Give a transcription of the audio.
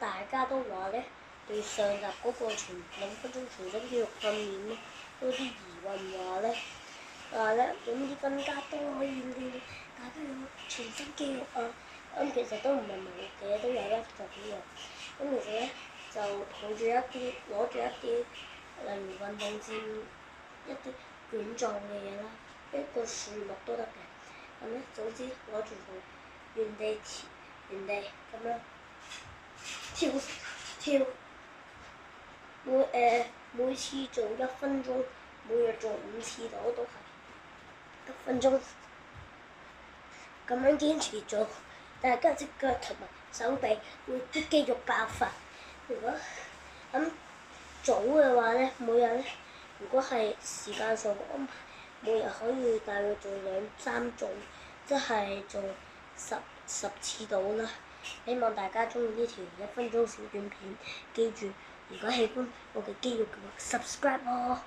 大家都話咧，對上集嗰個2分鐘全身肌肉訓練咧，有啲疑問話咧有啲更加多可以練大家有全身肌肉啊。其實都唔係冇嘅，都有一陣嘅。其實咧就攞住一啲，例如運動墊、一啲卷狀嘅嘢啦，一個樹木都得嘅。咁咧，總之攞住佢原地咁樣跳，每次做1分鐘，每日做5次都係1分鐘。咁樣堅持做，大家隻腳同埋手臂會啲肌肉爆發。如果咁早嘅話咧，每日咧，如果係時間上嘅安排，每日可以大約做2-3組，即係做10次到啦。希望大家中意呢條1分鐘小短片，記住如果喜歡我嘅肌肉嘅話 ，subscribe 我。